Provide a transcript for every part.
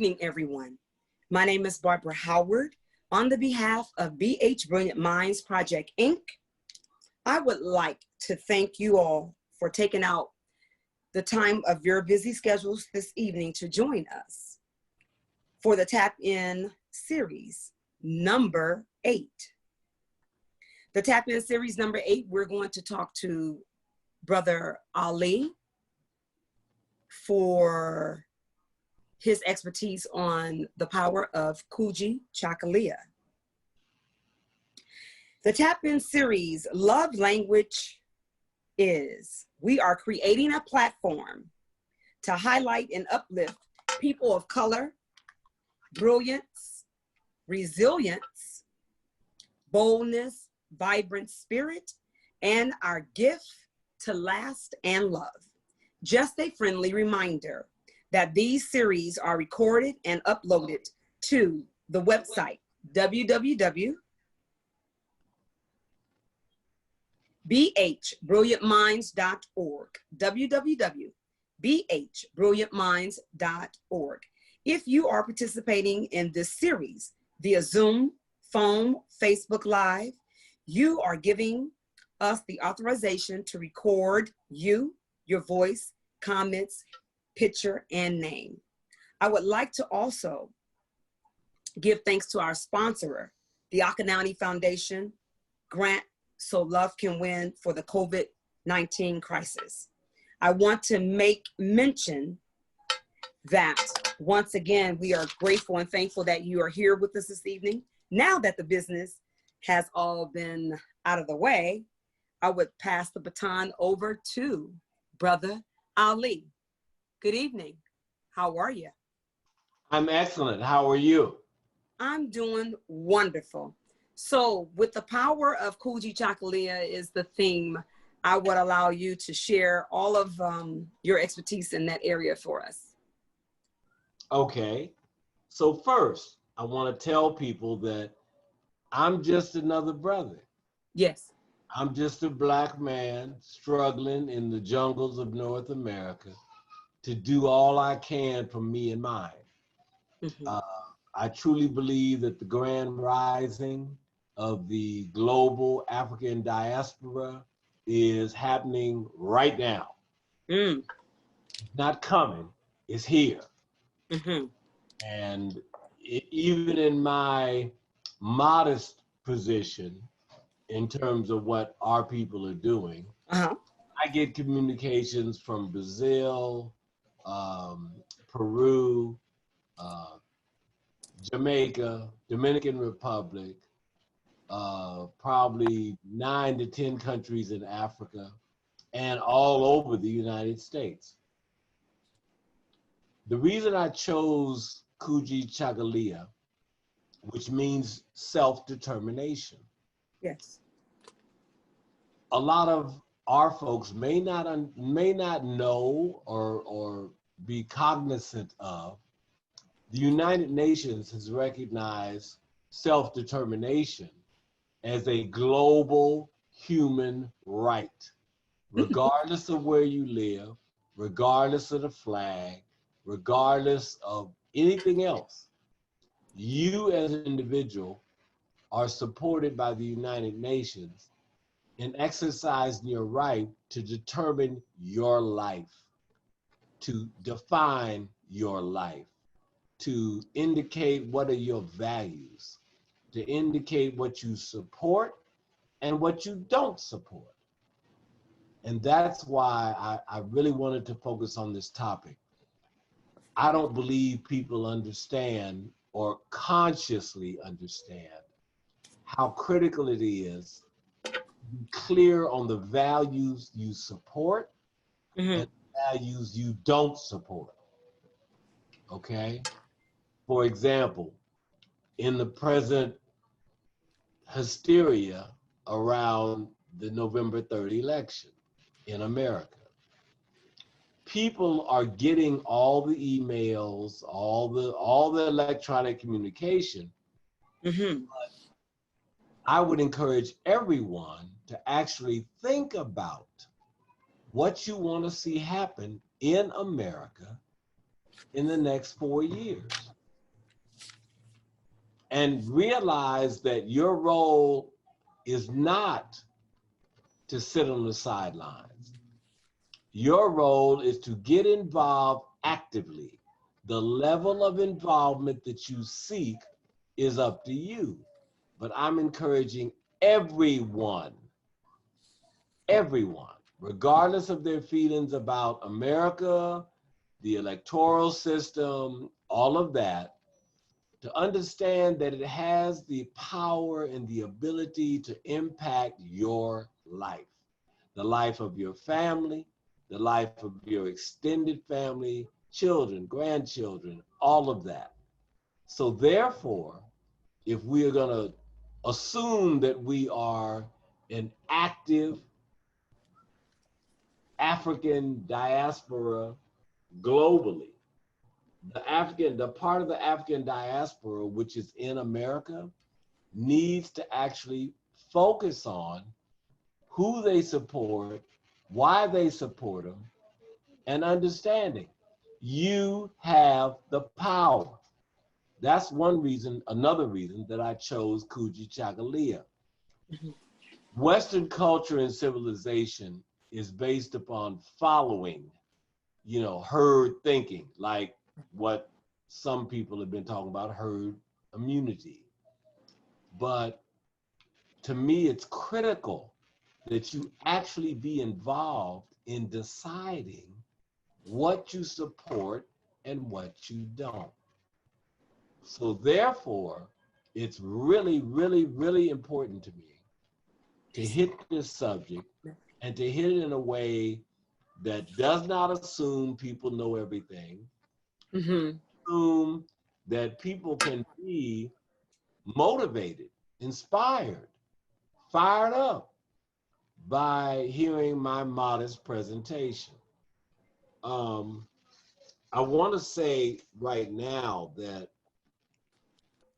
evening, everyone. My name is Barbara Howard. On the behalf of B-HBrilliantMinds Project, Inc., I would like to thank you all for taking out the time of your busy schedules this evening to join us for the Tap In series number 8. The Tap In series number 8, we're going to talk to Brother Ali for his expertise on the power of Kujichagulia. The Tap In series, Love Language is, we are creating a platform to highlight and uplift people of color, brilliance, resilience, boldness, vibrant spirit, and our gift to last and love. Just a friendly reminder that these series are recorded and uploaded to the website www.B-HBrilliantMinds.org, www.B-HBrilliantMinds.org. If you are participating in this series via Zoom, phone, Facebook Live, you are giving us the authorization to record you, your voice, comments, picture, and name. I would like to also give thanks to our sponsor, the Akanani Foundation grant So Love Can Win for the COVID-19 crisis. I want to make mention that once again, we are grateful and thankful that you are here with us this evening. Now that the business has all been out of the way, I would pass the baton over to Brother Ali. Good evening. How are you? I'm excellent. How are you? I'm doing wonderful. So with the power of Kujichagulia is the theme, I would allow you to share all of your expertise in that area for us. Okay. So first, I want to tell people that I'm just another brother. Yes. I'm just a Black man struggling in the jungles of North America to do all I can for me and mine. Mm-hmm. I truly believe that the grand rising of the global African diaspora is happening right now. Mm. It's not coming, it's here. Mm-hmm. And even in my modest position, in terms of what our people are doing, Uh-huh. I get communications from Brazil, Peru, Jamaica, Dominican Republic, probably 9 to 10 countries in Africa, and all over the United States. The reason I chose Kujichagulia, which means self-determination. Yes. A lot of our folks may not know or be cognizant of. The United Nations has recognized self-determination as a global human right, regardless of where you live, regardless of the flag, regardless of anything else. You as an individual are supported by the United Nations in exercising your right to determine your life, to define your life, to indicate what are your values, to indicate what you support and what you don't support. And that's why I really wanted to focus on this topic. I don't believe people understand or consciously understand how critical it is to be clear on the values you support and values you don't support. Okay? For example, in the present hysteria around the November 3rd election in America, people are getting all the emails, all the electronic communication. Mm-hmm. I would encourage everyone to actually think about what you want to see happen in America in the next 4 years. and realize that your role is not to sit on the sidelines. Your role is to get involved actively. The level of involvement that you seek is up to you. But I'm encouraging everyone, regardless of their feelings about America, the electoral system, all of that, to understand that it has the power and the ability to impact your life, the life of your family, the life of your extended family, children, grandchildren, all of that. So therefore, if we are going to assume that we are an active African diaspora globally, the part of the African diaspora which is in America needs to actually focus on who they support, why they support them, and understanding you have the power. That's one reason, another reason that I chose Kujichagulia. Western culture and civilization is based upon following, herd thinking, like what some people have been talking about, herd immunity. But to me, it's critical that you actually be involved in deciding what you support and what you don't. So therefore, it's really, really, really important to me to hit this subject and to hit it in a way that does not assume people know everything, assume that people can be motivated, inspired, fired up by hearing my modest presentation. I want to say right now that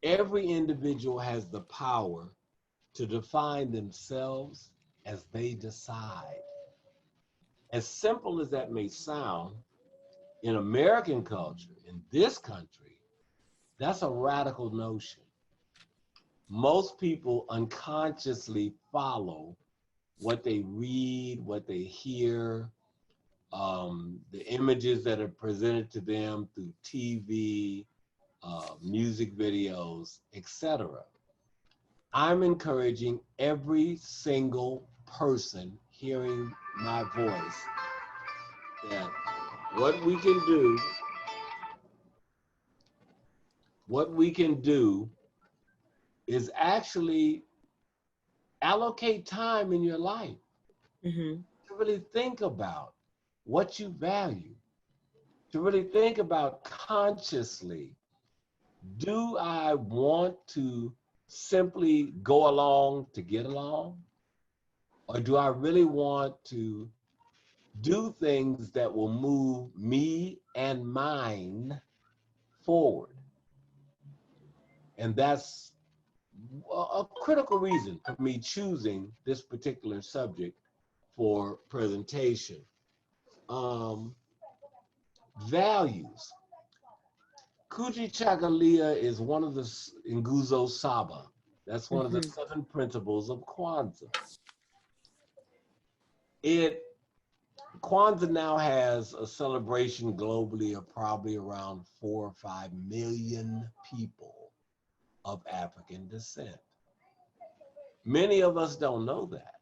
every individual has the power to define themselves as they decide. As simple as that may sound, in American culture, in this country, that's a radical notion. Most people unconsciously follow what they read, what they hear, the images that are presented to them through TV, music videos, etc. I'm encouraging every single person hearing my voice that what we can do is actually allocate time in your life to really think about what you value, to really think about consciously, do I want to simply go along to get along? Or do I really want to do things that will move me and mine forward? And that's a critical reason for me choosing this particular subject for presentation. Values. Kujichagulia is one of the Nguzo Saba. That's one of the 7 principles of Kwanzaa. Kwanzaa now has a celebration globally of probably around 4 or 5 million people of African descent. Many of us don't know that.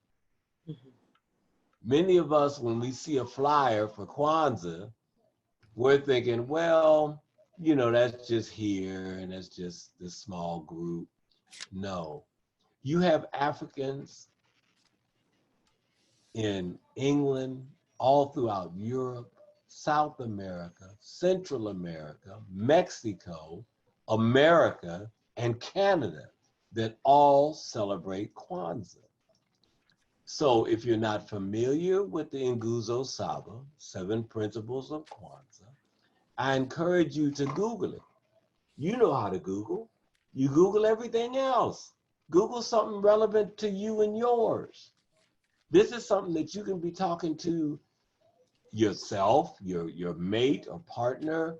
Many of us, when we see a flyer for Kwanzaa, we're thinking, well, that's just here and that's just this small group. No, you have Africans in England, all throughout Europe, South America, Central America, Mexico, America, and Canada that all celebrate Kwanzaa. So if you're not familiar with the Nguzo Saba, 7 principles of Kwanzaa, I encourage you to Google it. You know how to Google. You Google everything else. Google something relevant to you and yours. This is something that you can be talking to yourself, your mate or partner,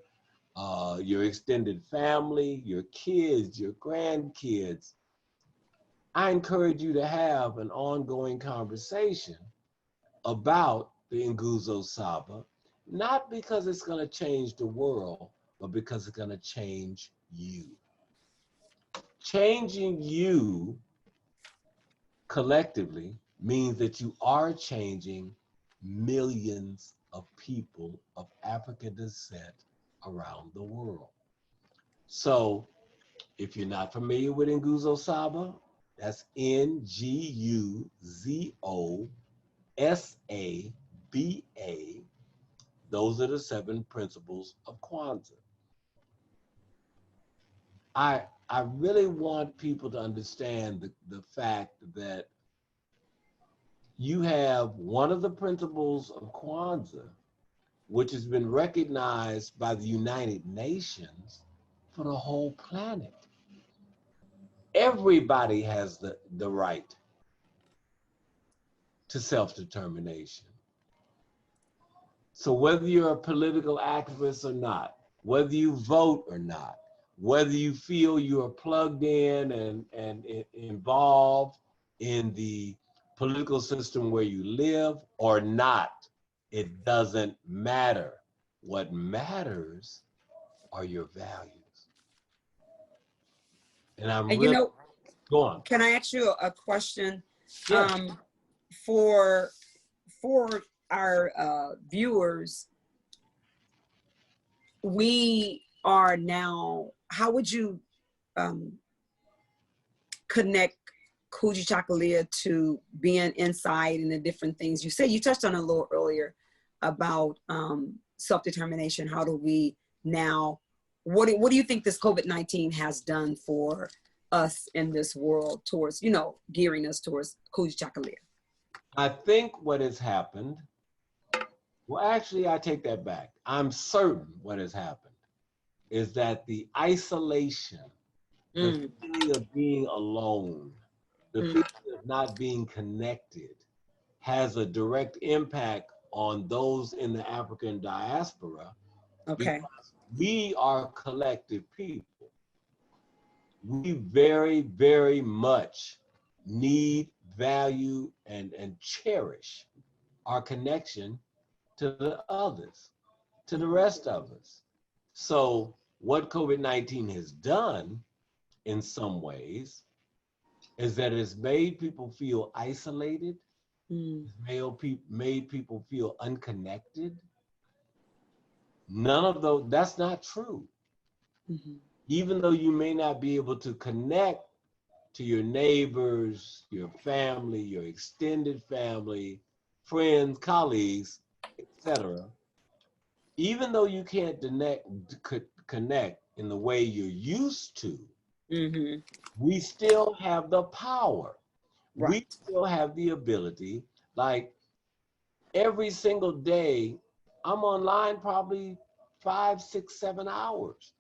your extended family, your kids, your grandkids. I encourage you to have an ongoing conversation about the Nguzo Saba, not because it's going to change the world, but because it's going to change you. Changing you collectively means that you are changing millions of people of African descent around the world. So if you're not familiar with Nguzo Saba, that's Nguzosaba. Those are the 7 principles of Kwanzaa. I really want people to understand the fact that you have one of the principles of Kwanzaa, which has been recognized by the United Nations for the whole planet. Everybody has the right to self-determination. So whether you're a political activist or not, whether you vote or not, whether you feel you are plugged in and involved in the political system where you live or not, it doesn't matter. What matters are your values. And I'm And really, go on. can I ask you a question? Yeah. For our viewers, we are now, how would you connect Kujichagulia to being inside and the different things you said? You touched on a little earlier about self-determination. How do we now, what do you think this COVID-19 has done for us in this world towards, gearing us towards Kujichagulia? I think what has happened, well, actually, I take that back. I'm certain what has happened is that the isolation, the feeling of being alone, the feeling of not being connected has a direct impact on those in the African diaspora. Okay. Because we are collective people. We very, very much need, value, and cherish our connection to the others, to the rest of us. So what COVID-19 has done in some ways is that it's made people feel isolated, made people feel unconnected. None of those, that's not true. Even though you may not be able to connect to your neighbors, your family, your extended family, friends, colleagues, etc., even though you can't connect in the way you're used to, we still have the power. Right. We still have the ability. Like every single day, I'm online probably 5, 6, 7 hours.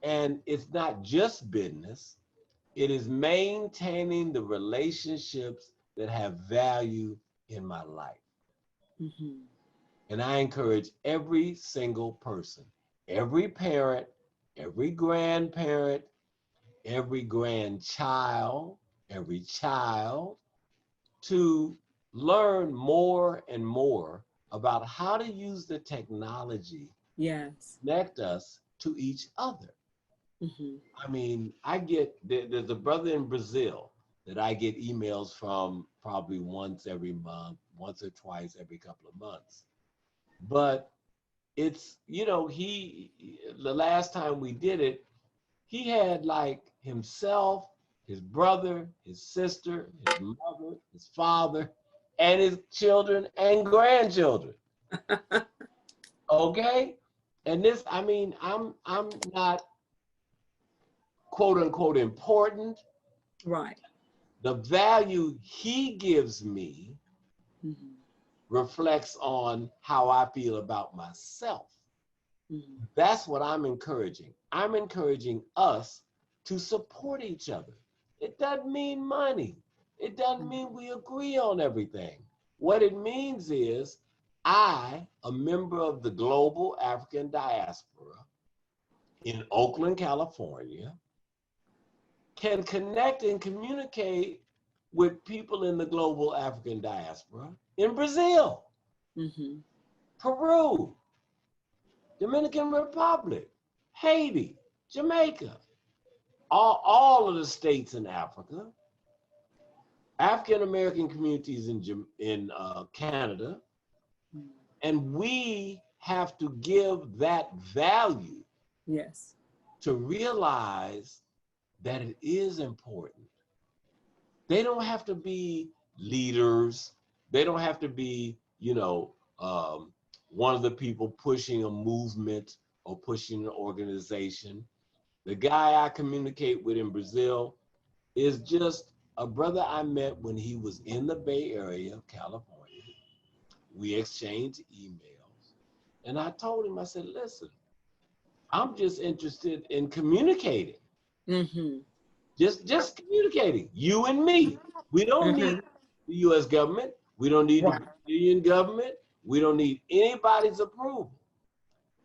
And it's not just business. It is maintaining the relationships that have value in my life. And I encourage every single person, every parent, every grandparent, every grandchild, every child to learn more and more about how to use the technology to connect us to each other. I mean, there's a brother in Brazil that I get emails from probably once every month, once or twice every couple of months. But it's, the last time we did it, he had like himself, his brother, his sister, his mother, his father, and his children and grandchildren. Okay? And this, I mean, I'm not quote unquote important. Right. The value he gives me reflects on how I feel about myself. That's what I'm encouraging. I'm encouraging us to support each other. It doesn't mean money. It doesn't mean we agree on everything. What it means is I, a member of the global African diaspora in Oakland, California, can connect and communicate with people in the global African diaspora in Brazil, Peru, Dominican Republic, Haiti, Jamaica, all of the states in Africa, African American communities in Canada, and we have to give that value. Yes. To realize that it is important. They don't have to be leaders. They don't have to be, one of the people pushing a movement or pushing an organization. The guy I communicate with in Brazil is just a brother I met when he was in the Bay Area of California. We exchanged emails. And I told him, I said, listen, I'm just interested in communicating. Just communicating, you and me. We don't need the U.S. government. We don't need the Brazilian government. We don't need anybody's approval.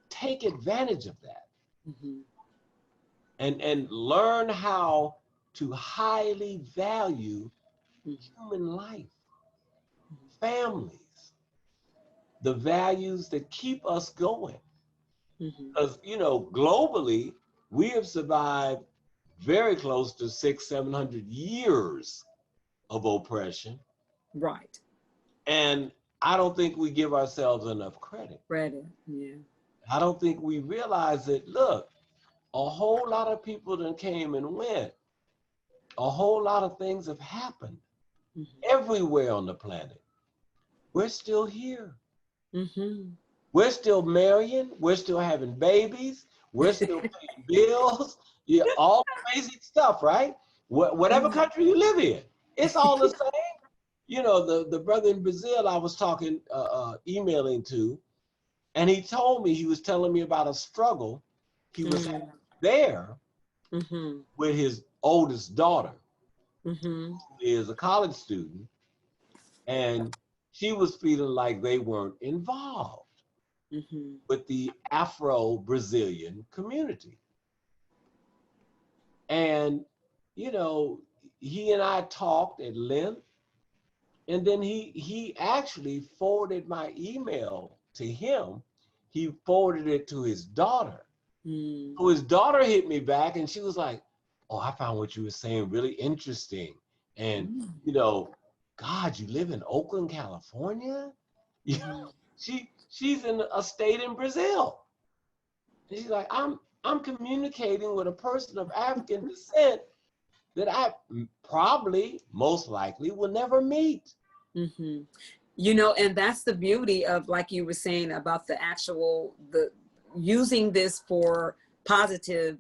Take advantage of that. And learn how to highly value human life, families, the values that keep us going. Because, globally, we have survived very close to 600-700 years of oppression. Right. And I don't think we give ourselves enough credit. Yeah. I don't think we realize that, look, a whole lot of people that came and went. A whole lot of things have happened everywhere on the planet. We're still here. We're still marrying. We're still having babies. We're still paying bills. Yeah, all basic stuff, right? Whatever country you live in, it's all the same. The brother in Brazil I was talking, emailing to, and he told me, he was telling me about a struggle he was having there with his oldest daughter, who is a college student, and she was feeling like they weren't involved with the Afro-Brazilian community. And, he and I talked at length, and then he actually forwarded my email to him. He forwarded it to his daughter. So his daughter hit me back, and she was like, oh, I found what you were saying really interesting. And, God, you live in Oakland, California? She's in a state in Brazil. And she's like, I'm communicating with a person of African descent that I probably, most likely, will never meet. And that's the beauty of, like you were saying, about the using this for positive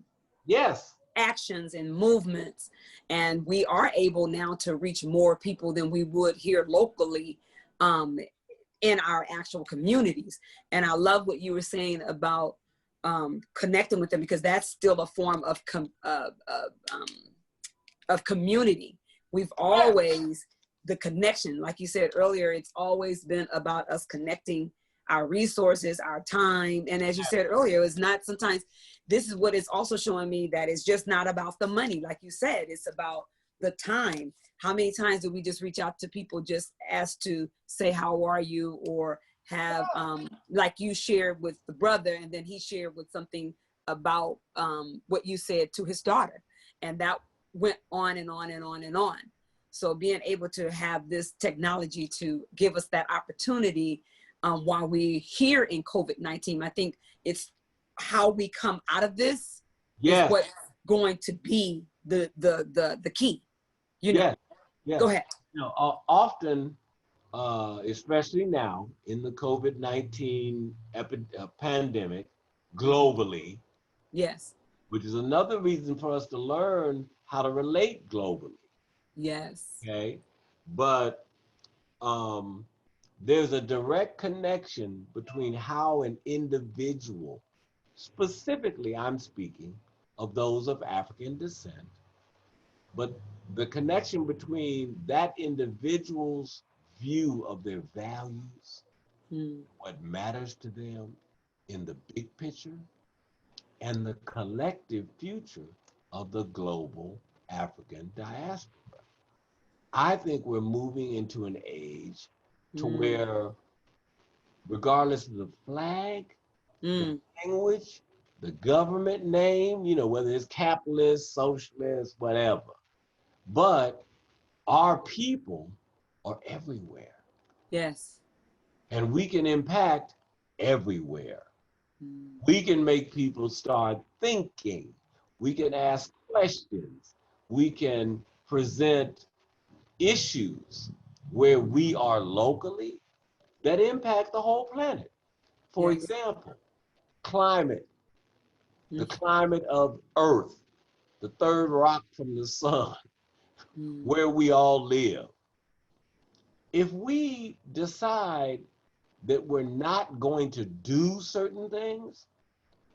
actions and movements. And we are able now to reach more people than we would here locally in our actual communities. And I love what you were saying about connecting with them, because that's still a form of community. We've always, the connection, like you said earlier, it's always been about us connecting our resources, our time. And as you said earlier, it's not, sometimes this is what it's also showing me, that it's just not about the money. Like you said, it's about the time. How many times do we just reach out to people just ask to say, how are you? Or have, like you shared with the brother, and then he shared with something about what you said to his daughter. And that went on and on and on and on. So being able to have this technology to give us that opportunity while we're here in COVID-19, I think it's how we come out of this is what's going to be the key. Go ahead. Often, especially now in the COVID-19 pandemic globally, which is another reason for us to learn how to relate globally. Okay, but there's a direct connection between how an individual, specifically I'm speaking of those of African descent, but the connection between that individual's view of their values, Mm. what matters to them in the big picture, and the collective future of the global African diaspora. I think we're moving into an age to Mm. where, regardless of the flag, the Mm. language, the government name, whether it's capitalist, socialist, whatever, but our people are everywhere Yes. and we can impact everywhere. Mm. We can make people start thinking. We can ask questions. We can present issues where we are locally that impact the whole planet. For Yes. example, climate, the Mm. climate of Earth, the third rock from the sun, Mm. where we all live. If we decide that we're not going to do certain things,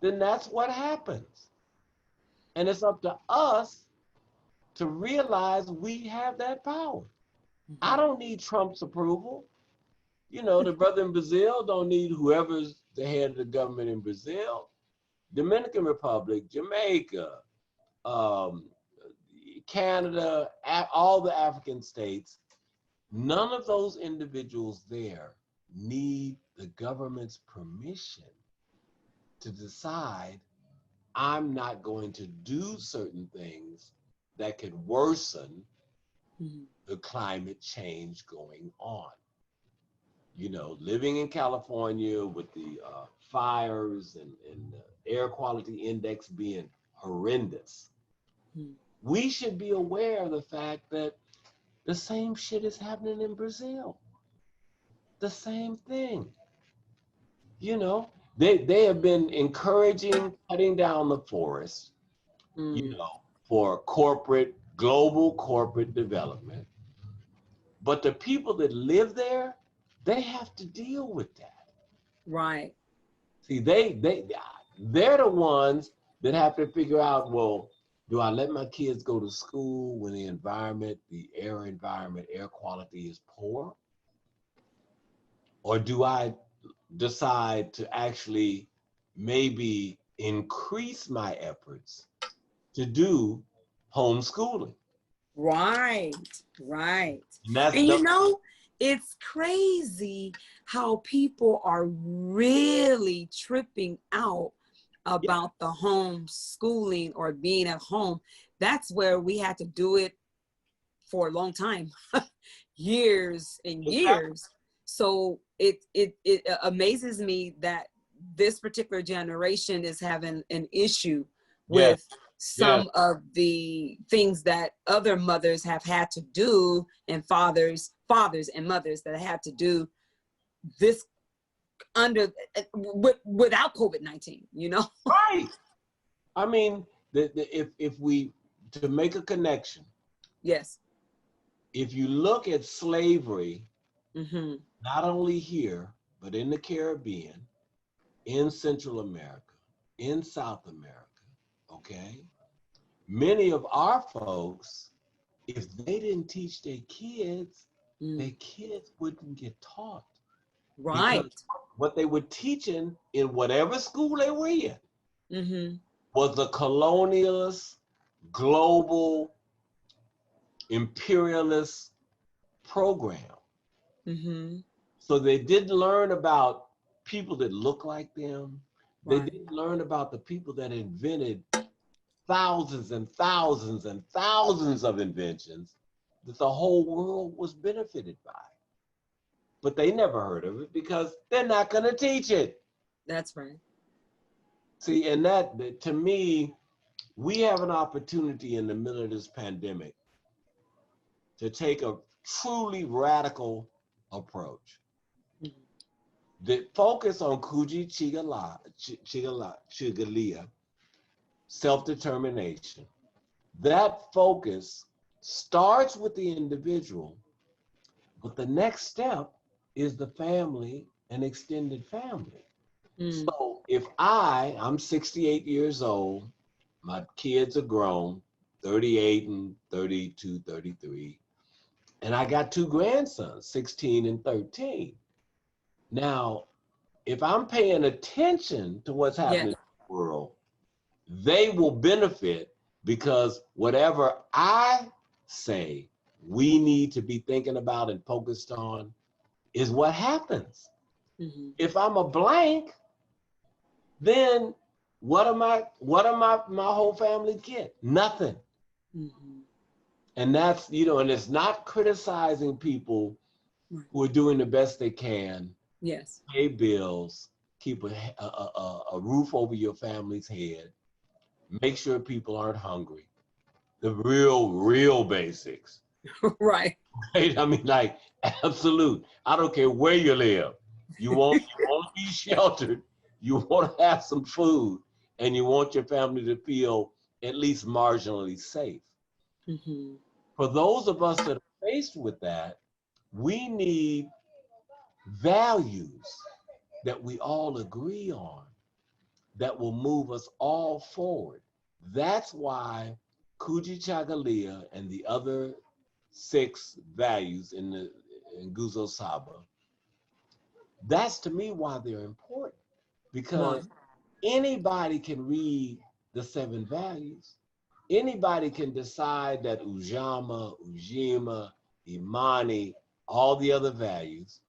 then that's what happens. And it's up to us to realize we have that power. I Mhm. don't need Trump's approval. The brother in Brazil don't need whoever's the head of the government in Brazil. Dominican Republic, Jamaica, um, Canada, all the African states, none of those individuals there need the government's permission to decide I'm not going to do certain things that could worsen Mhm. the climate change going on. Living in California with the fires and the air quality index being horrendous, Mm. we should be aware of the fact that the same shit is happening in Brazil. The same thing. You know, they have been encouraging cutting down the forest, you Mm. know, for global corporate development. But the people that live there, they have to deal with that. Right. See, they're the ones that have to figure out, well, do I let my kids go to school when the air quality is poor? Or do I decide to actually maybe increase my efforts to do homeschooling? Right. Right. And that's And the it's crazy how people are really tripping out yeah, about the homeschooling or being at home. That's where we had to do it for a long time, years and exactly. years. So it amazes me that this particular generation is having an issue Yes, with yes, some of the things that other mothers have had to do, and fathers and mothers that had to do this without COVID-19, right. I mean, if we to make a connection, Yes. if you look at slavery, Mm-hmm. not only here, but in the Caribbean, in Central America, in South America, okay? Many of our folks, if they didn't teach their Mm. kids wouldn't get taught because Right. what they were teaching in whatever school they were in Mm-hmm. was the colonialist, global, imperialist program. Mm-hmm. So they didn't learn about people that look like them. They Right. didn't learn about the people that invented thousands and thousands and thousands of inventions that the whole world was benefited by. But they never heard of it because they're not going to teach it. That's right. See, and that to me, we have an opportunity in the middle of this pandemic to take a truly radical approach Mm-hmm. that focus on Kujichagalia, self-determination. That focus starts with the individual, but the next step is the family and extended family. Mm. So if I'm 68 years old, my kids are grown, 38 and 32, 33, and I got two grandsons, 16 and 13. Now, if I'm paying attention to what's happening Yes. in the world, they will benefit because whatever I say we need to be thinking about and focused on is what happens. Mm-hmm. If I'm a blank, then what am I my whole family get? Nothing. Mm-hmm. And that's, and it's not criticizing people Right. who are doing the best they can, Yes. pay bills, keep a roof over your family's head, make sure people aren't hungry. The real basics. Right. Right? I mean, like, absolute. I don't care where you live. You want to be sheltered. You want to have some food, and you want your family to feel at least marginally safe. Mm-hmm. For those of us that are faced with that, we need values that we all agree on that will move us all forward. That's why Kujichagulia and the other 6 values in Guzo Saba, that's to me why they're important. Right. Because anybody can read the 7 values. Anybody can decide that Ujama, Ujima, Imani, all the other values,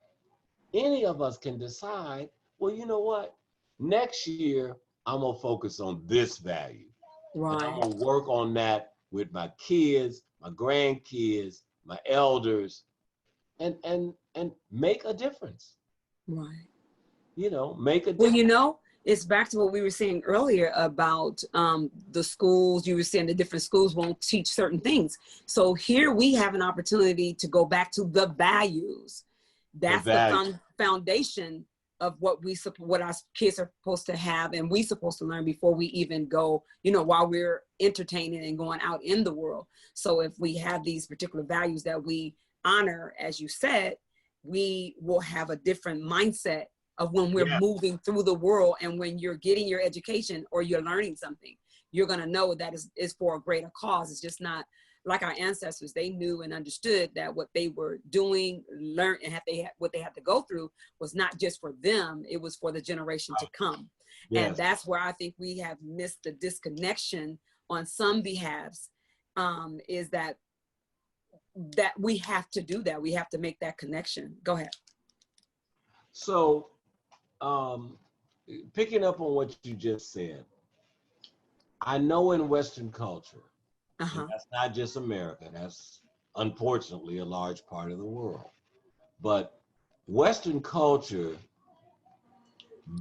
any of us can decide, well, you know what? Next year, I'm going to focus on this value. And I'm Right. going to work on that with my kids, my grandkids, my elders, and make a difference. Right. Make a Well, difference. it's back to what we were saying earlier about the schools. You were saying the different schools won't teach certain things. So here we have an opportunity to go back to the values. The That's the value. foundation of what our kids are supposed to have, and we supposed to learn before we even go, while we're entertaining and going out in the world. So if we have these particular values that we honor, as you said, we will have a different mindset of when we're Yeah. moving through the world. And when you're getting your education or you're learning something, you're going to know that is for a greater cause. It's just not like our ancestors. They knew and understood that what they were doing, learned, and what they had to go through was not just for them, it was for the generation to come. Yes. And that's where I think we have missed the disconnection on some behalves, is that we have to do that. We have to make that connection. Go ahead. So, picking up on what you just said, I know in Western culture, and that's not just America, that's unfortunately a large part of the world, but Western culture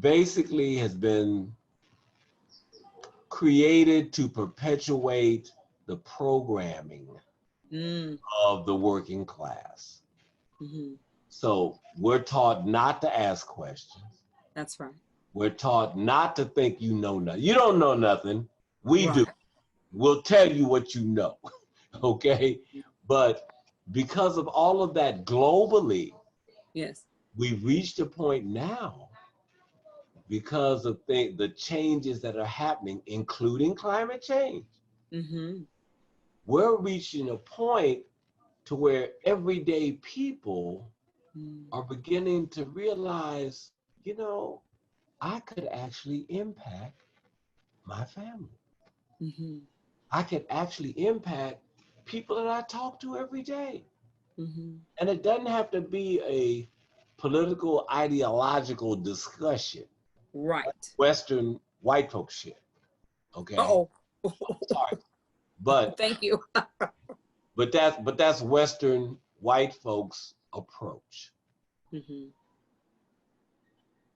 basically has been created to perpetuate the programming of the working class. Mm-hmm. So we're taught not to ask questions. That's right. We're taught not to think you know nothing. You don't know nothing. We Right. do. We'll tell you what you know. Okay? But because of all of that globally, Yes. we've reached a point now because of the changes that are happening, including climate change. Mm-hmm. We're reaching a point to where everyday people are beginning to realize, I could actually impact my family. Mm-hmm. I could actually impact people that I talk to every day. Mm-hmm. And it doesn't have to be a political, ideological discussion. Right. Western white folk shit. Okay? Uh-oh. Sorry. But Thank you. that's Western white folks' approach. Mm-hmm.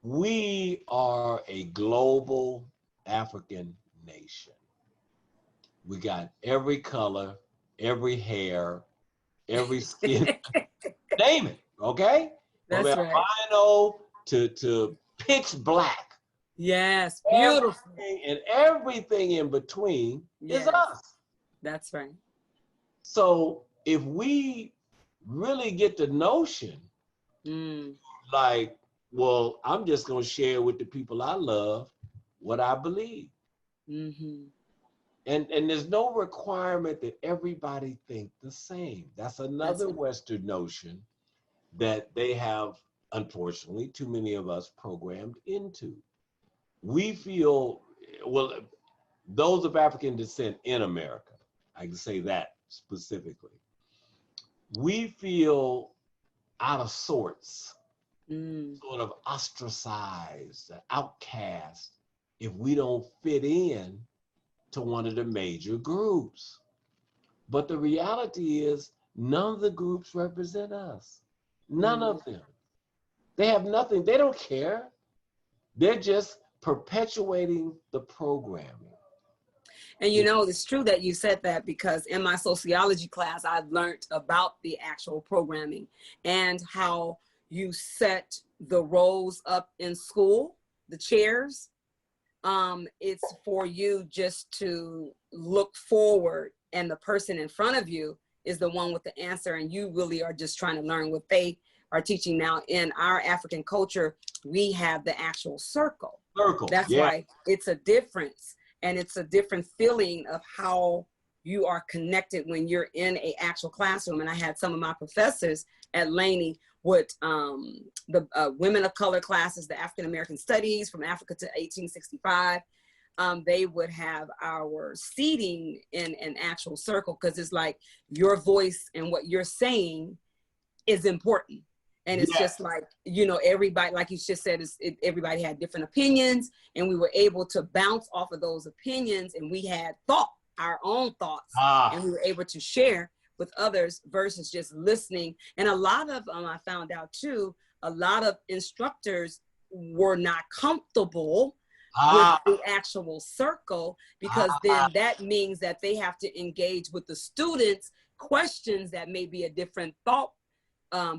We are a global African nation. We got every color, every hair, every skin. Name it, okay? From That's right. albino to pitch black. Yes. Beautiful. Everything in between is Yes. us. That's right. So if we really get the notion, like, well, I'm just gonna share with the people I love what I believe. Mm-hmm. And there's no requirement that everybody think the same. That's another Western notion that they have unfortunately, too many of us programmed into. We feel, well, those of African descent in America, I can say that specifically, we feel out of sorts, sort of ostracized, outcast, if we don't fit in to one of the major groups. But the reality is, none of the groups represent us. None of them. They have nothing. They don't care. They're just perpetuating the programming. And you know, it's true that you said that, because in my sociology class, I learned about the actual programming and how you set the rows up in school, the chairs. It's for you just to look forward, and the person in front of you is the one with the answer, and you really are just trying to learn what they are teaching. Now, in our African culture, we have the actual circle. That's why it's a difference, and it's a different feeling of how you are connected when you're in an actual classroom. And I had some of my professors at Laney with the women of color classes, the African American studies from Africa to 1865. They would have our seating in an actual circle, because it's like your voice and what you're saying is important. And it's just like, you know, everybody, like you just said, everybody had different opinions, and we were able to bounce off of those opinions, and we had our own thoughts, and we were able to share with others versus just listening. And a lot of, I found out too, a lot of instructors were not comfortable with the actual circle, because then that means that they have to engage with the students questions that may be a different thought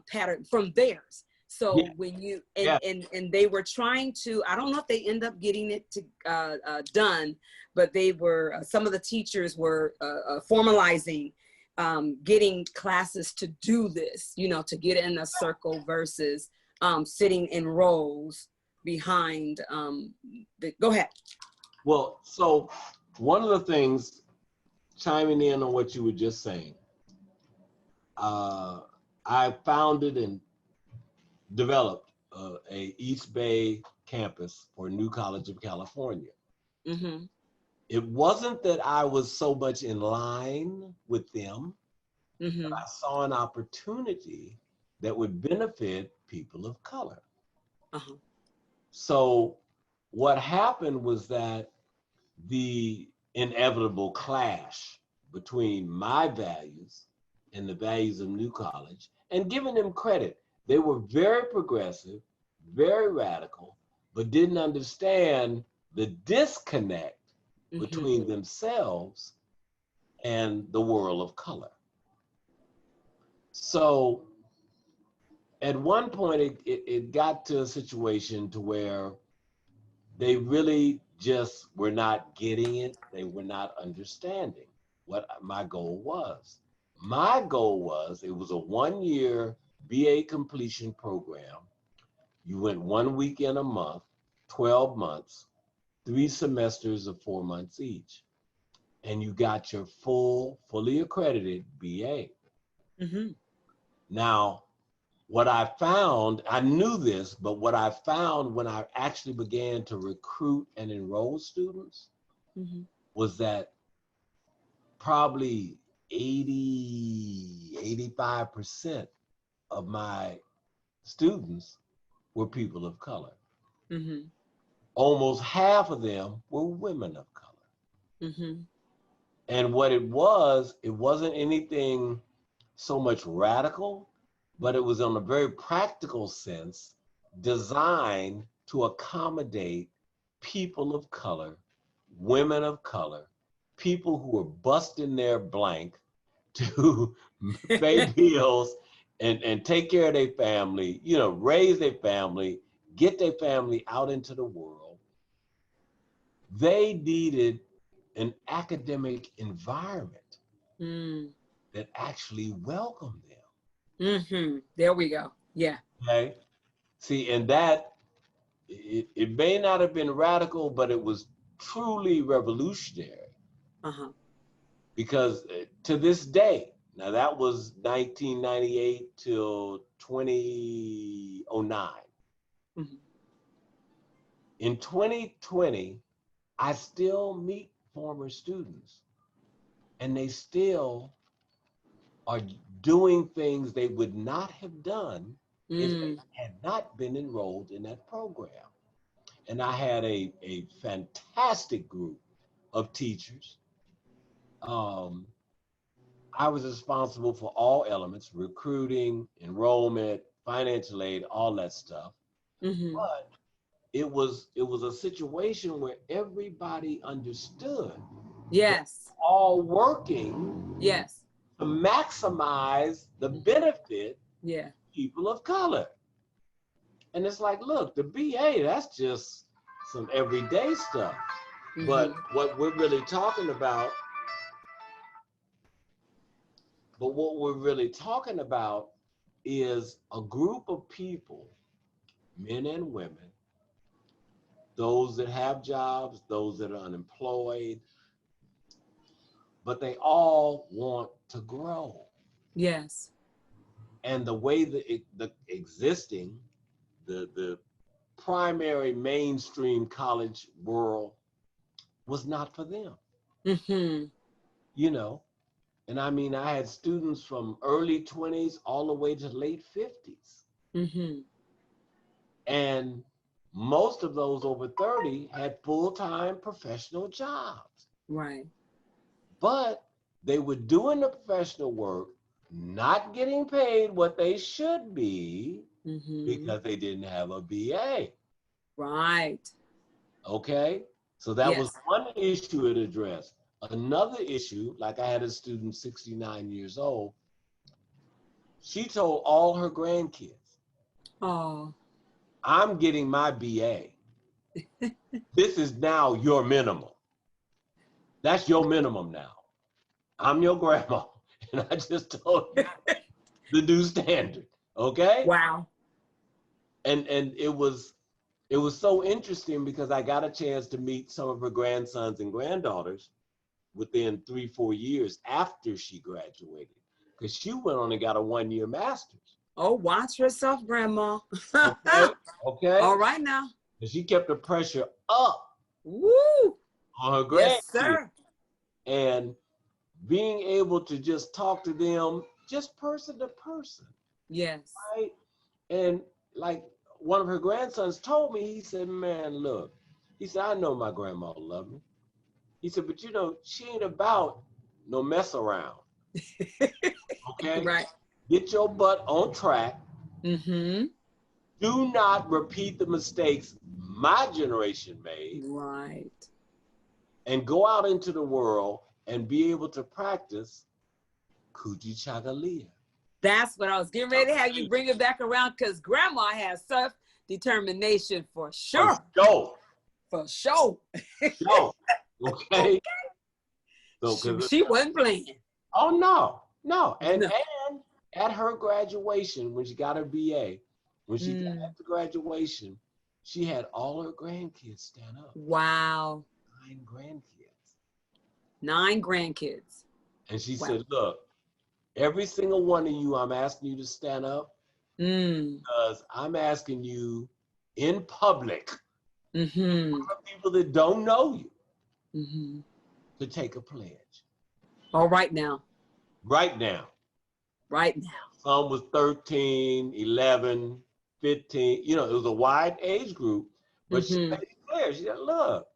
pattern from theirs. So when you, and they were trying to, I don't know if they end up getting it to done, but they were, some of the teachers were formalizing getting classes to do this, you know, to get in a circle versus sitting in rows behind go ahead. Well, so one of the things, chiming in on what you were just saying, I founded and developed a East Bay campus for New College of California. It wasn't that I was so much in line with them, but I saw an opportunity that would benefit people of color. So what happened was that the inevitable clash between my values and the values of New College, and giving them credit, they were very progressive, very radical, but didn't understand the disconnect between themselves and the world of color. So at one point, it got to a situation to where they really just were not getting it. They were not understanding what my goal was. My goal was, it was a 1-year BA completion program. You went 1 weekend a month, 12 months, 3 semesters of 4 months each. And you got your fully accredited BA. Now, what I found, I knew this, but what I found when I actually began to recruit and enroll students was that probably 85% of my students were people of color. Almost half of them were women of color. And what it wasn't anything so much radical, but it was on a very practical sense, designed to accommodate people of color, women of color, people who were busting their blank to pay bills and take care of their family, you know, raise their family, get their family out into the world. They needed an academic environment that actually welcomed them. There we go. Yeah. Okay. See, and that, it may not have been radical, but it was truly revolutionary. Because to this day, Now that was 1998 till 2009. Mm-hmm. In 2020, I still meet former students, and they still are doing things they would not have done if they had not been enrolled in that program. And I had a fantastic group of teachers. I was responsible for all elements: recruiting, enrollment, financial aid, all that stuff. Mm-hmm. But it was a situation where everybody understood. Yes. All working Yes. to maximize the benefit Yeah. people of color. And it's like, look, the BA, that's just some everyday stuff. Mm-hmm. But what we're really talking about, is a group of people, men and women, those that have jobs, those that are unemployed, but they all want to grow. Yes. And the way that the primary mainstream college world was not for them. Mm-hmm. You know, and I mean, I had students from early 20s all the way to late 50s. Mm-hmm. And most of those over 30 had full-time professional jobs. Right. But they were doing the professional work, not getting paid what they should be because they didn't have a BA. Right. Okay? So that was Yes. one issue it addressed. Another issue, like I had a student, 69 years old, she told all her grandkids, Oh. I'm getting my BA. This is now your minimum. That's your minimum now. I'm your grandma, and I just told you the new standard, okay? Wow. And it was so interesting because I got a chance to meet some of her grandsons and granddaughters within 3-4 years after she graduated, because she went on and got a 1-year master's. Oh, watch yourself, Grandma. Okay, okay. All right now. And she kept the pressure up. Woo! On her grandkids. Yes, sir. And being able to just talk to them, just person to person. Yes. Right? And like one of her grandsons told me, he said, man, look, he said, I know my grandma will love me. He said, but you know, she ain't about no mess around. Okay? Right. Get your butt on track. Mm-hmm. Do not repeat the mistakes my generation made. Right. And go out into the world and be able to practice Kujichagulia. That's what I was getting ready to have you bring it back around, because Grandma has self-determination for sure. For sure. For sure. Sure. Okay. So, she wasn't playing. Oh no, no. And No. and at her graduation, when she got her BA, when she got at the graduation, she had all her grandkids stand up. Wow. 9 grandkids. 9 grandkids. And she said, look, every single one of you, I'm asking you to stand up because I'm asking you in public, people that don't know you, to take a pledge. Oh, right now. Right now. Right now. Some was 13, 11, 15. You know, it was a wide age group. But she made it clear. She said, look,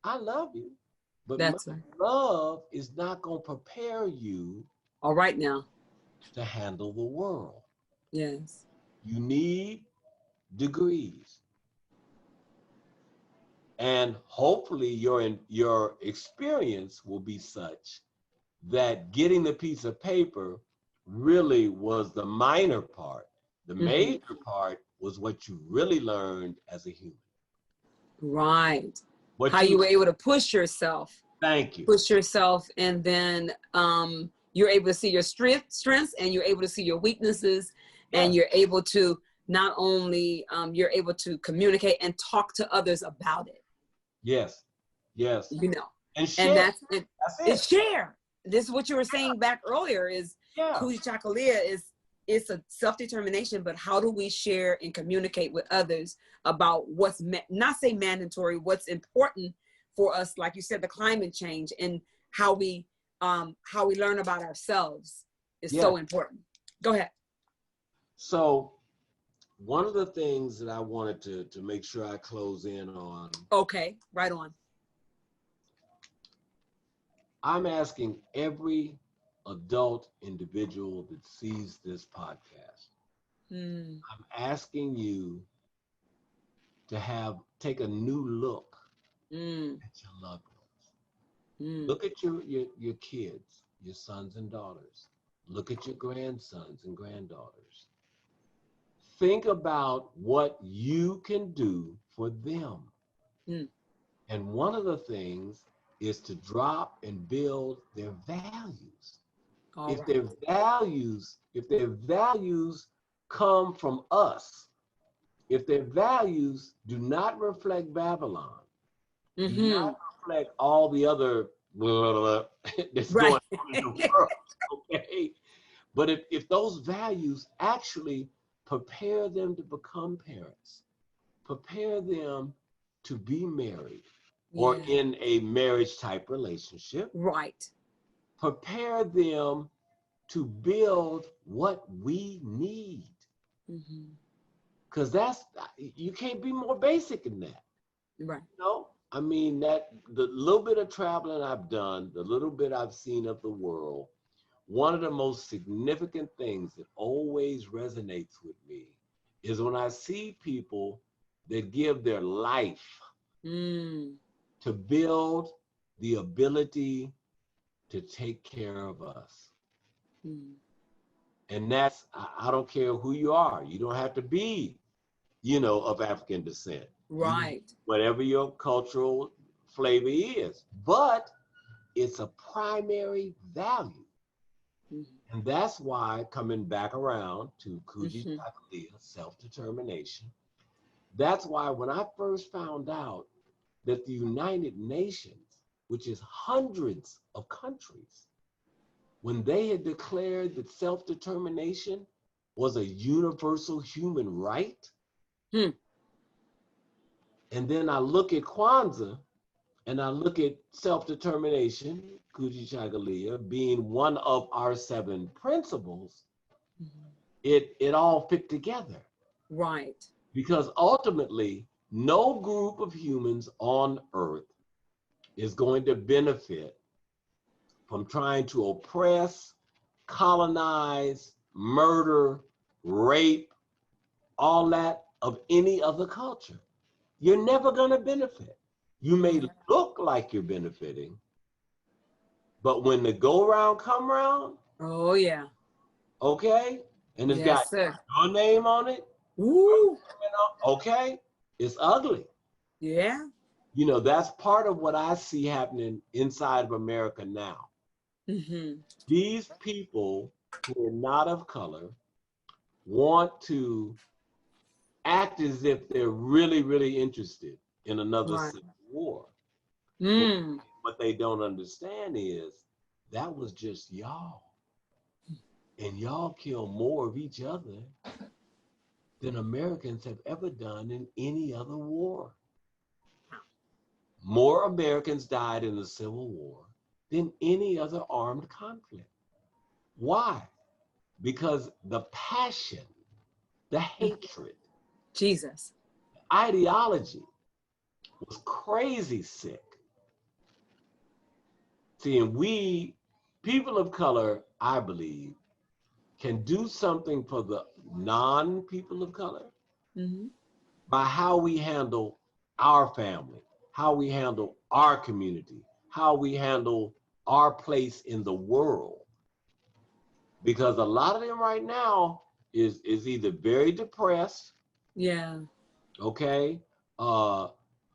I love you, but that's my right. love is not going to prepare you all right now to handle the world. Yes. You need degrees. And hopefully your experience will be such that getting the piece of paper really was the minor part. The major part was what you really learned as a human. Right. How you were able to push yourself. Thank you. Push yourself, and then you're able to see your strengths, and you're able to see your weaknesses, and you're able to not only you're able to communicate and talk to others about it. Yes. Yes. You know. And share. And that's it. Share. This is what you were saying back earlier, is Yeah. Kujichagulia it's a self-determination, but how do we share and communicate with others about what's not say mandatory, what's important for us, like you said, the climate change, and how we learn about ourselves is so important. Go ahead. So one of the things that I wanted to make sure I close in on. Okay, right on. I'm asking every adult individual that sees this podcast, I'm asking you to take a new look at your loved ones. Look at your kids, your sons and daughters. Look at your grandsons and granddaughters. Think about what you can do for them. And one of the things is to drop and build their values. If their values come from us, if their values do not reflect Babylon, do not reflect all the other blah, blah, blah, that's going on in the world, okay? But if those values actually prepare them to become parents, prepare them to be married or in a marriage type relationship, right? Prepare them to build what we need. Because you can't be more basic than that. Right. You know? I mean, that the little bit of traveling I've done, the little bit I've seen of the world, one of the most significant things that always resonates with me is when I see people that give their life to build the ability to take care of us. And that's, I don't care who you are. You don't have to be, of African descent. Right. Whatever your cultural flavor is. But it's a primary value. And that's why, coming back around to Kujichagulia, self-determination, that's why when I first found out that the United Nations, which is hundreds of countries, when they had declared that self-determination was a universal human right, and then I look at Kwanzaa and I look at self-determination, Kujichagulia, being one of our 7 principles, it all fit together. Right. Because ultimately, no group of humans on Earth is going to benefit from trying to oppress, colonize, murder, rape, all that of any other culture. You're never going to benefit. You may look like you're benefiting, but when the go round come round, oh yeah, okay, and it's got your name on it, okay, it's ugly. Yeah. That's part of what I see happening inside of America now. These people who are not of color want to act as if they're really, really interested in another civil war. What they don't understand is that was just y'all. And y'all kill more of each other than Americans have ever done in any other war. More Americans died in the Civil War than any other armed conflict. Why? Because the passion, the hatred, Jesus, ideology was crazy sick. See, and we, people of color, I believe, can do something for the non-people of color by how we handle our family, how we handle our community, how we handle our place in the world. Because a lot of them right now is either very depressed, okay,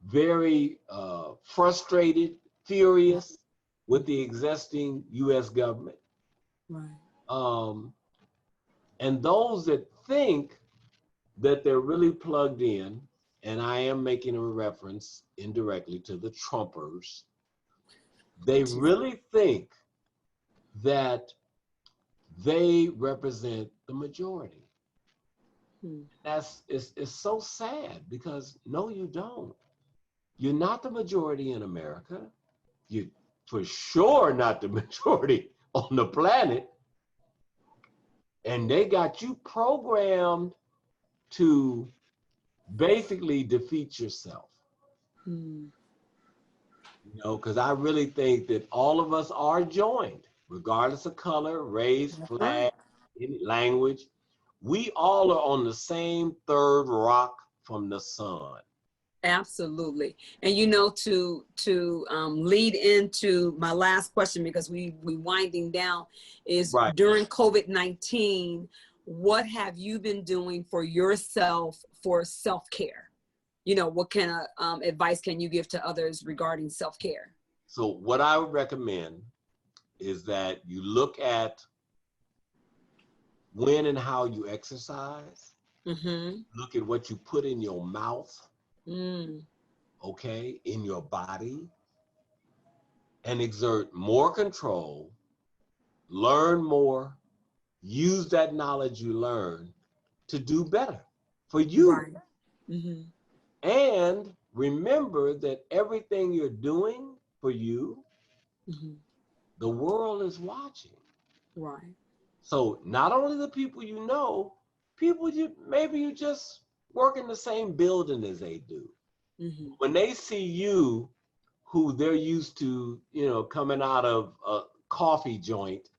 very frustrated, furious with the existing U.S. government. And those that think that they're really plugged in, and I am making a reference indirectly to the Trumpers, they really think that they represent the majority. Hmm. It's so sad because no, you don't. You're not the majority in America. You're for sure not the majority on the planet. And they got you programmed to basically defeat yourself. Hmm. You know, because I really think that all of us are joined, regardless of color, race, That's flag, right. any language. We all are on the same third rock from the sun. Absolutely. And you know, to lead into my last question, because we winding down, is Right. during COVID-19, what have you been doing for yourself for self-care? You know, what kind of advice can you give to others regarding self-care? So what I would recommend is that you look at when and how you exercise, Mm-hmm. look at what you put in your mouth, Mm. okay, in your body, and exert more control, learn more, use that knowledge you learn to do better for you. Right. Mm-hmm. And remember that everything you're doing for you, Mm-hmm. the world is watching. Right. So not only the people you know, people you maybe you just work in the same building as they do. Mm-hmm. When they see you, who they're used to, you know, coming out of a coffee joint,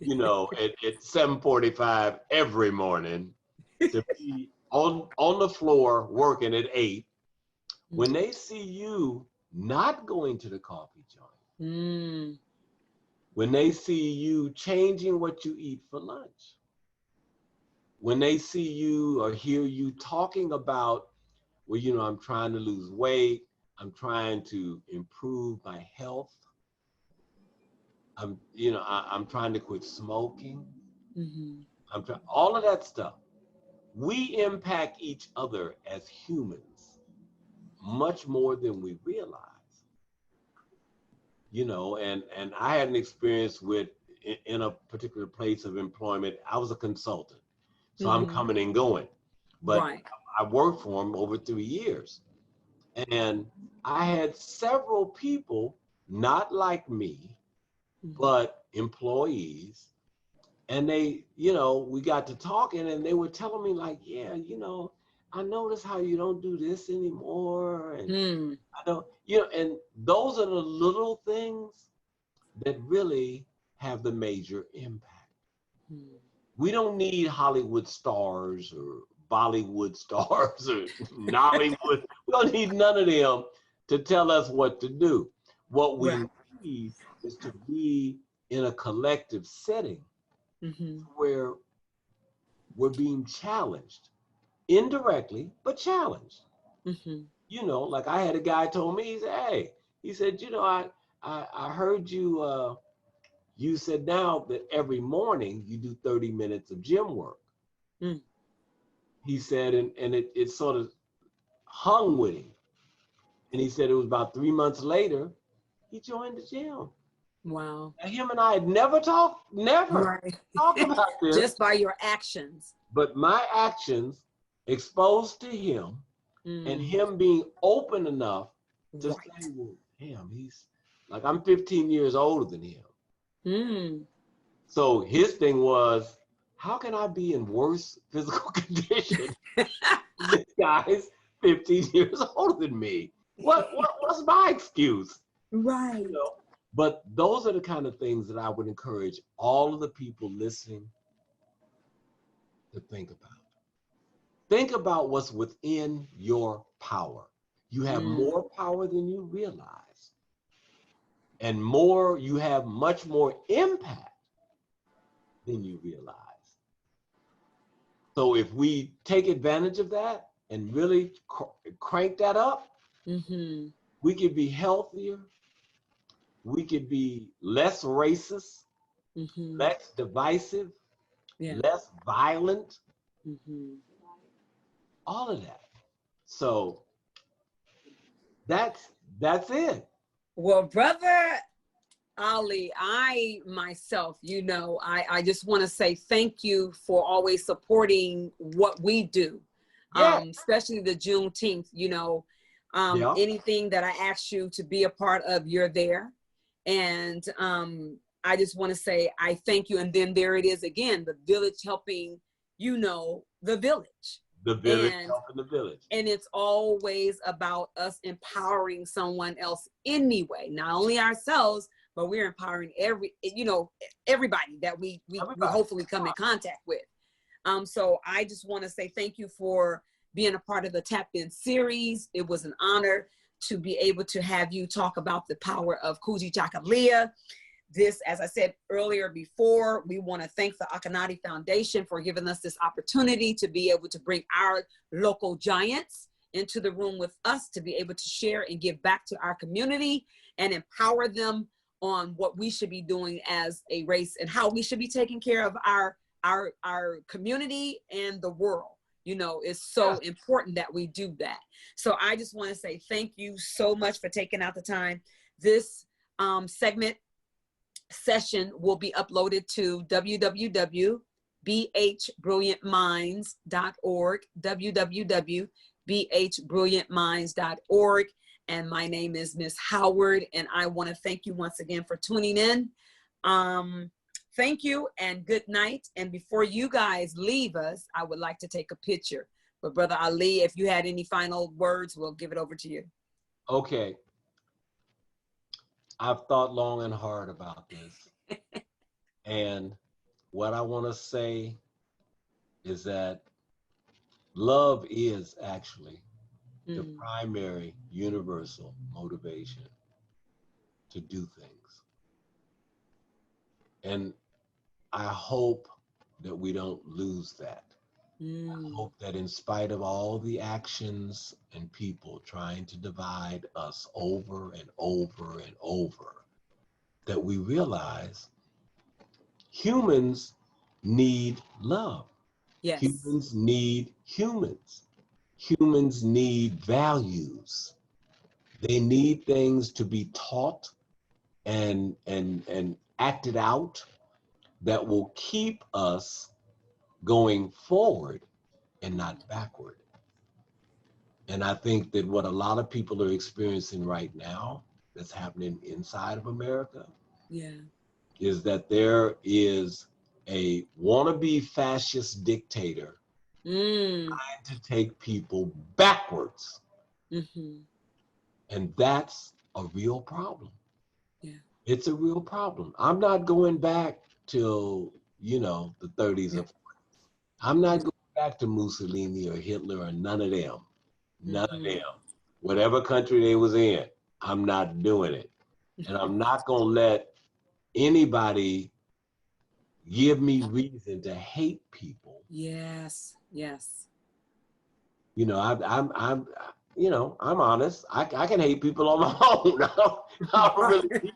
you know, at 7:45 every morning to be on the floor working at 8, when they see you not going to the coffee joint, Mm. when they see you changing what you eat for lunch, when they see you or hear you talking about, well, you know, I'm trying to lose weight, I'm trying to improve my health, I'm trying to quit smoking, Mm-hmm. all of that stuff. We impact each other as humans much more than we realize. You know, and I had an experience with in a particular place of employment. I was a consultant, so I'm Mm-hmm. coming and going, but Right. I worked for him over 3 years, and I had several people not like me, Mm-hmm. but employees, and they, you know, we got to talking, and they were telling me like, yeah, you know, I notice how you don't do this anymore, and Mm. I don't, you know, and those are the little things that really have the major impact. Mm. We don't need Hollywood stars or Bollywood stars or Nollywood. We don't need none of them to tell us what to do. What Right. we need is to be in a collective setting Mm-hmm. where we're being challenged indirectly, but challenged. Mm-hmm. You know, like I had a guy told me, he said, hey, he said, you know, I heard you you said now that every morning you do 30 minutes of gym work. Mm. He said, and it sort of hung with him. And he said it was about 3 months later, he joined the gym. Wow. Now, him and I had never Right. talked about this, Just by your actions. but my actions exposed to him and Mm. him being open enough to Right. say, well, damn, he's like, I'm 15 years older than him. Mm. So his thing was, how can I be in worse physical condition? This guy's 15 years older than me. What's my excuse? You Right. know? But those are the kind of things that I would encourage all of the people listening to think about. Think about what's within your power. You have Mm. more power than you realize. And more, you have much more impact than you realize. So if we take advantage of that and really crank that up, Mm-hmm. we could be healthier, we could be less racist, Mm-hmm. less divisive, Yeah. less violent, Mm-hmm. all of that. So that's that's it. Well, brother, Ali, I myself, you know, I just want to say thank you for always supporting what we do, Yeah. especially the Juneteenth, you know, Yeah. anything that I asked you to be a part of, you're there. And I just want to say I thank you. And then there it is again, the village helping, you know, the village. The village helping the village. And it's always about us empowering someone else anyway, not only ourselves, but we're empowering everybody that we hopefully come in contact with. So I just want to say thank you for being a part of the Tap In series. It was an honor to be able to have you talk about the power of Kujichagulia. This, as I said earlier before, we want to thank the Akanadi Foundation for giving us this opportunity to be able to bring our local giants into the room with us, to be able to share and give back to our community and empower them on what we should be doing as a race and how we should be taking care of our community and the world. You know, it's so important that we do that. So I just want to say thank you so much for taking out the time. This session will be uploaded to www.B-HBrilliantMinds.org, www.B-HBrilliantMinds.org. And my name is Miss Howard, and I want to thank you once again for tuning in. Thank you and good night. And before you guys leave us, I would like to take a picture. But Brother Ali, if you had any final words, we'll give it over to you. Okay. I've thought long and hard about this. And what I want to say is that love is actually the primary universal motivation to do things. And I hope that we don't lose that. I hope that in spite of all the actions and people trying to divide us over and over and over, that we realize humans need love. Yes. Humans need humans. Humans need values. They need things to be taught and acted out that will keep us going forward and not backward. And I think that what a lot of people are experiencing right now that's happening inside of America is that there is a wannabe fascist dictator trying to take people backwards. And that's a real problem. It's a real problem. I'm not going back till, you know, the 30s or 40s. I'm not going back to Mussolini or Hitler or none of them. None of them. Whatever country they was in, I'm not doing it. And I'm not going to let anybody give me reason to hate people. Yes, yes. You know, I'm you know, I'm honest. I can hate people on my own. I don't really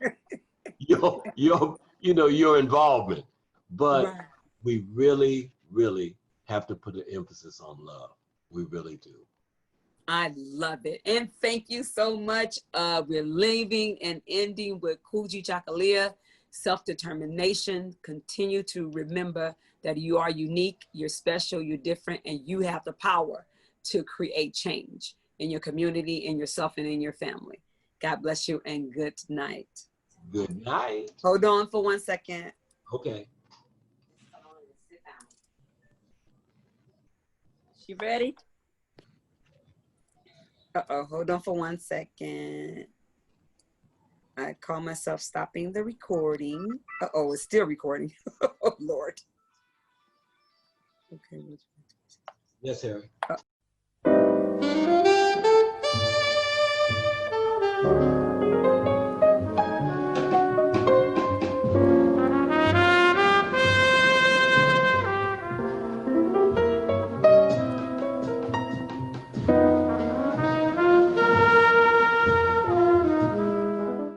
your involvement. But we really, really have to put an emphasis on love. We really do. I love it. And thank you so much. We're leaving and ending with Kujichagulia, self-determination. Continue to remember that you are unique, you're special, you're different, and you have the power to create change in your community, in yourself, and in your family. God bless you and good night. Good night. Hold on for 1 second. Okay. You ready? Uh-oh, hold on for 1 second. I call myself stopping the recording. Uh-oh, it's still recording. Oh, Lord. Okay. Yes, Harry.